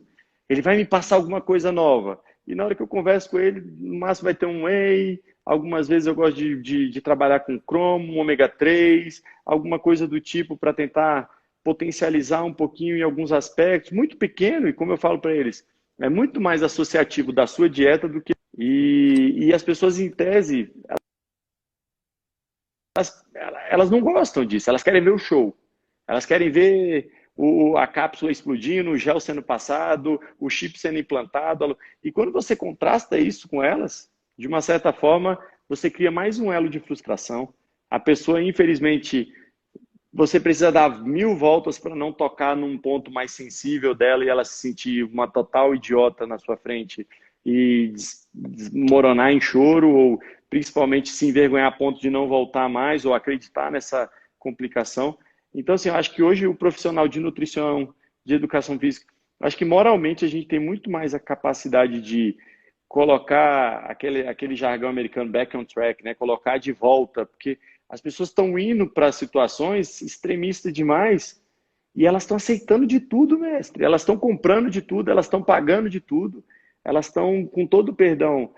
Ele vai me passar alguma coisa nova. E na hora que eu converso com ele, no máximo vai ter um whey, algumas vezes eu gosto de trabalhar com cromo, um ômega 3, alguma coisa do tipo para tentar potencializar um pouquinho em alguns aspectos, muito pequeno, e como eu falo para eles, é muito mais associativo da sua dieta do que... E as pessoas, em tese, elas não gostam disso, elas querem ver o show. Elas querem ver a cápsula explodindo, o gel sendo passado, o chip sendo implantado. E quando você contrasta isso com elas, de uma certa forma, você cria mais um elo de frustração. A pessoa, infelizmente, você precisa dar 1000 voltas para não tocar num ponto mais sensível dela e ela se sentir uma total idiota na sua frente e desmoronar em choro ou principalmente se envergonhar a ponto de não voltar mais ou acreditar nessa complicação. Então, assim, eu acho que hoje o profissional de nutrição, de educação física, acho que moralmente a gente tem muito mais a capacidade de colocar aquele jargão americano back on track, né? Colocar de volta, porque as pessoas estão indo para situações extremistas demais e elas estão aceitando de tudo, mestre. Elas estão comprando de tudo, elas estão pagando de tudo, elas estão, com todo o perdão,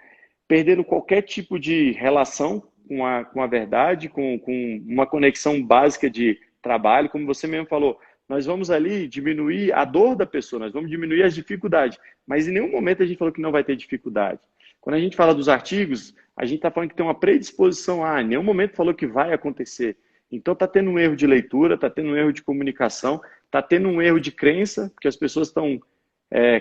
perdendo qualquer tipo de relação com a verdade, com uma conexão básica de trabalho, como você mesmo falou. Nós vamos ali diminuir a dor da pessoa, nós vamos diminuir as dificuldades, mas em nenhum momento a gente falou que não vai ter dificuldade. Quando a gente fala dos artigos, a gente está falando que tem uma predisposição em nenhum momento falou que vai acontecer. Então está tendo um erro de leitura, está tendo um erro de comunicação, está tendo um erro de crença, porque as pessoas estão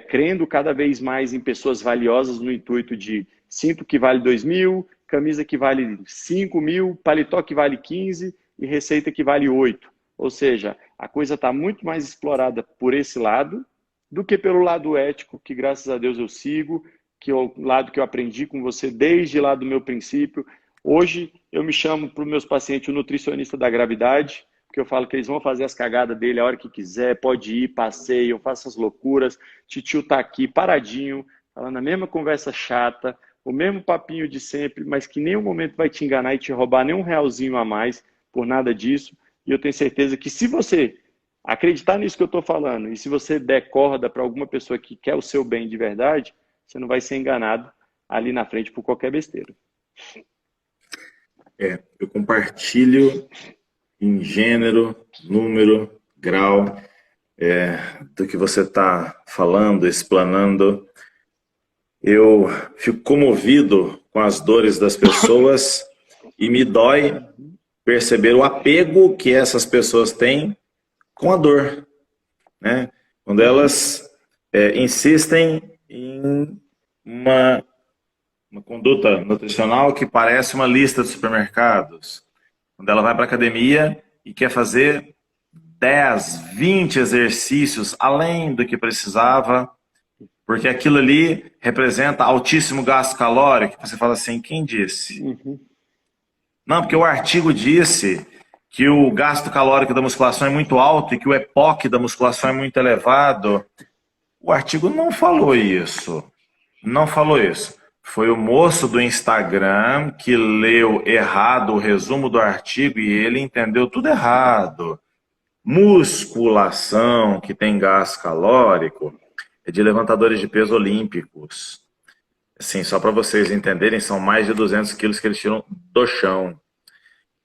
crendo cada vez mais em pessoas valiosas no intuito de cinto que vale 2.000, camisa que vale 5.000, paletó que vale 15 e receita que vale 8. Ou seja, a coisa está muito mais explorada por esse lado do que pelo lado ético, que graças a Deus eu sigo, que é o lado que eu aprendi com você desde lá do meu princípio. Hoje eu me chamo para os meus pacientes o nutricionista da gravidade, porque eu falo que eles vão fazer as cagadas dele a hora que quiser, pode ir, passeiam, façam as loucuras. Titio tá aqui paradinho, falando a mesma conversa chata, o mesmo papinho de sempre, mas que em nenhum momento vai te enganar e te roubar nem um realzinho a mais por nada disso. E eu tenho certeza que se você acreditar nisso que eu estou falando, e se você der corda para alguma pessoa que quer o seu bem de verdade, você não vai ser enganado ali na frente por qualquer besteira. Eu compartilho em gênero, número, grau do que você está falando, explanando. Eu fico comovido com as dores das pessoas e me dói perceber o apego que essas pessoas têm com a dor, né? Quando elas insistem em uma conduta nutricional que parece uma lista de supermercados. Quando ela vai para a academia e quer fazer 10, 20 exercícios além do que precisava, porque aquilo ali representa altíssimo gasto calórico. Você fala assim, quem disse? Não, porque o artigo disse que o gasto calórico da musculação é muito alto e que o EPOC da musculação é muito elevado. O artigo não falou isso. Não falou isso. Foi o moço do Instagram que leu errado o resumo do artigo e ele entendeu tudo errado. Musculação que tem gasto calórico é de levantadores de peso olímpicos. Assim, só para vocês entenderem, são mais de 200 quilos que eles tiram do chão.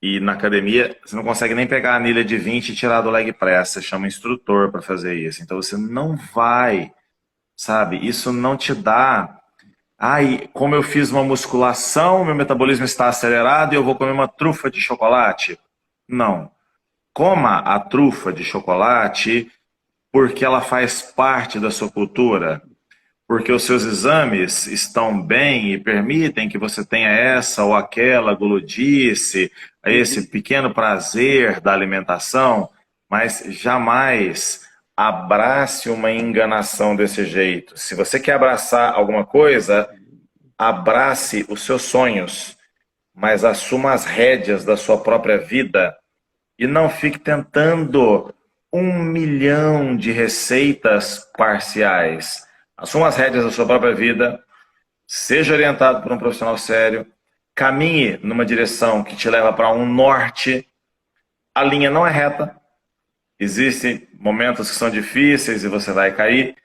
E na academia, você não consegue nem pegar a anilha de 20 e tirar do leg press. Você chama um instrutor para fazer isso. Então você não vai, sabe? Isso não te dá... Ai, como eu fiz uma musculação, meu metabolismo está acelerado e eu vou comer uma trufa de chocolate. Não. Coma a trufa de chocolate porque ela faz parte da sua cultura. Porque os seus exames estão bem e permitem que você tenha essa ou aquela guludice, esse pequeno prazer da alimentação, mas jamais abrace uma enganação desse jeito. Se você quer abraçar alguma coisa, abrace os seus sonhos, mas assuma as rédeas da sua própria vida e não fique tentando 1 milhão de receitas parciais. Assuma as rédeas da sua própria vida, seja orientado por um profissional sério, caminhe numa direção que te leva para um norte. A linha não é reta, existem momentos que são difíceis e você vai cair,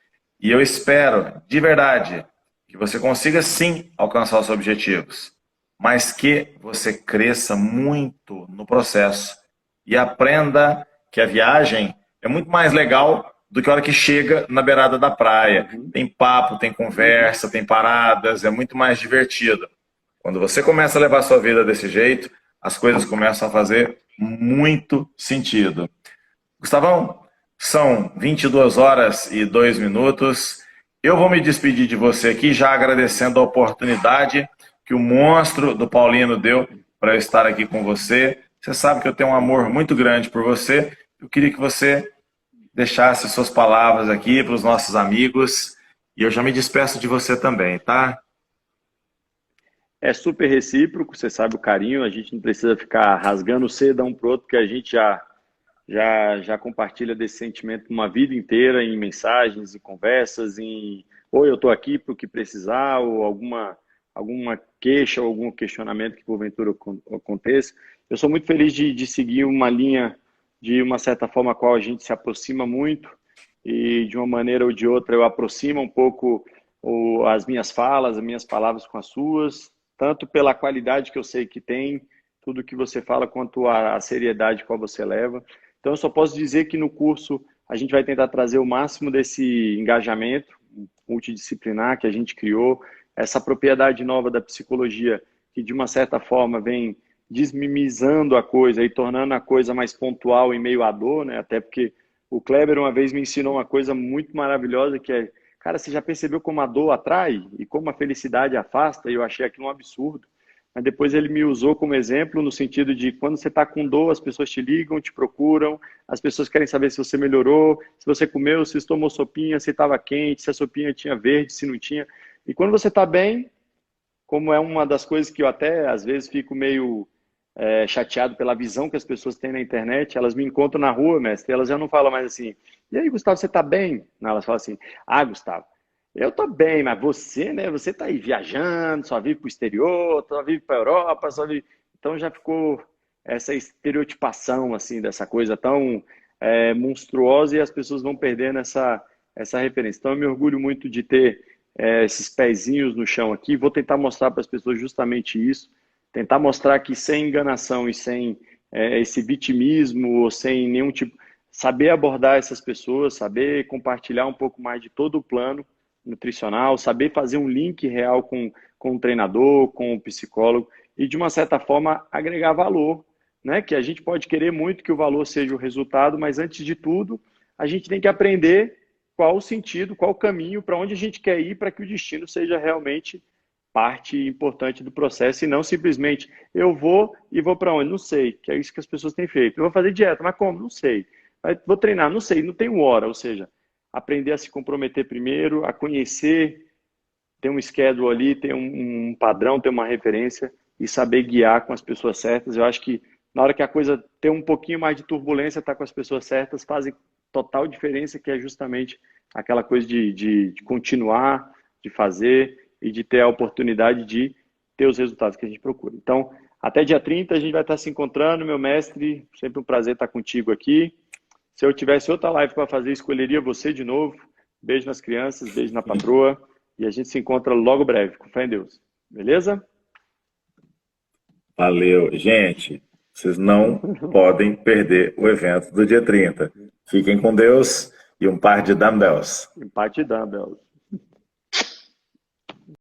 e eu espero, de verdade, que você consiga sim alcançar os seus objetivos, mas que você cresça muito no processo e aprenda que a viagem é muito mais legal do que a hora que chega na beirada da praia. Tem papo, tem conversa, tem paradas, é muito mais divertido. Quando você começa a levar a sua vida desse jeito, as coisas começam a fazer muito sentido. Gustavão, são 22h02. Eu vou me despedir de você aqui, já agradecendo a oportunidade que o monstro do Paulino deu para eu estar aqui com você. Você sabe que eu tenho um amor muito grande por você. Eu queria que você deixasse suas palavras aqui para os nossos amigos. E eu já me despeço de você também, tá? É super recíproco, você sabe o carinho. A gente não precisa ficar rasgando seda um pro outro, porque a gente já compartilha desse sentimento uma vida inteira em mensagens, em conversas, ou eu estou aqui para o que precisar, ou alguma queixa, ou algum questionamento que porventura aconteça. Eu sou muito feliz de seguir uma linha de uma certa forma a qual a gente se aproxima muito e de uma maneira ou de outra eu aproximo um pouco as minhas falas, as minhas palavras com as suas, tanto pela qualidade que eu sei que tem, tudo que você fala, quanto a seriedade qual você leva. Então eu só posso dizer que no curso a gente vai tentar trazer o máximo desse engajamento multidisciplinar que a gente criou, essa propriedade nova da psicologia que de uma certa forma vem desmimizando a coisa e tornando a coisa mais pontual em meio à dor, né? Até porque o Kleber uma vez me ensinou uma coisa muito maravilhosa que é, cara, você já percebeu como a dor atrai e como a felicidade afasta? E eu achei aquilo um absurdo. Mas depois ele me usou como exemplo no sentido de quando você está com dor, as pessoas te ligam, te procuram, as pessoas querem saber se você melhorou, se você comeu, se você tomou sopinha, se estava quente, se a sopinha tinha verde, se não tinha. E quando você está bem, como é uma das coisas que eu até às vezes fico meio chateado pela visão que as pessoas têm na internet. Elas me encontram na rua, mestre, e elas já não falam mais assim, e aí, Gustavo, você tá bem? Não, elas falam assim, ah, Gustavo, eu tô bem, mas você, né, você tá aí viajando, só vive pro exterior, só vive pra Europa, só vive... Então já ficou essa estereotipação, assim, dessa coisa tão monstruosa, e as pessoas vão perdendo essa referência. Então eu me orgulho muito de ter esses pezinhos no chão aqui. Vou tentar mostrar para as pessoas justamente isso, tentar mostrar que sem enganação e sem esse vitimismo, ou sem nenhum tipo... Saber abordar essas pessoas, saber compartilhar um pouco mais de todo o plano nutricional, saber fazer um link real com o treinador, com o psicólogo, e de uma certa forma agregar valor, né? Que a gente pode querer muito que o valor seja o resultado, mas antes de tudo, a gente tem que aprender qual o sentido, qual o caminho, para onde a gente quer ir, para que o destino seja realmente parte importante do processo, e não simplesmente eu vou e vou para onde? Não sei, que é isso que as pessoas têm feito. Eu vou fazer dieta, mas como? Não sei. Vou treinar, não sei, não tenho hora, ou seja, aprender a se comprometer primeiro, a conhecer, ter um schedule ali, ter um padrão, ter uma referência e saber guiar com as pessoas certas. Eu acho que na hora que a coisa tem um pouquinho mais de turbulência, estar com as pessoas certas fazem total diferença, que é justamente aquela coisa de continuar, de fazer e de ter a oportunidade de ter os resultados que a gente procura. Então, até dia 30 a gente vai estar se encontrando, meu mestre, sempre um prazer estar contigo aqui. Se eu tivesse outra live para fazer, escolheria você de novo. Beijo nas crianças, beijo na patroa. E a gente se encontra logo breve, com fé em Deus. Beleza? Valeu. Gente, vocês não podem perder o evento do dia 30. Fiquem com Deus e um par de dumbbells. Empate dumbbells.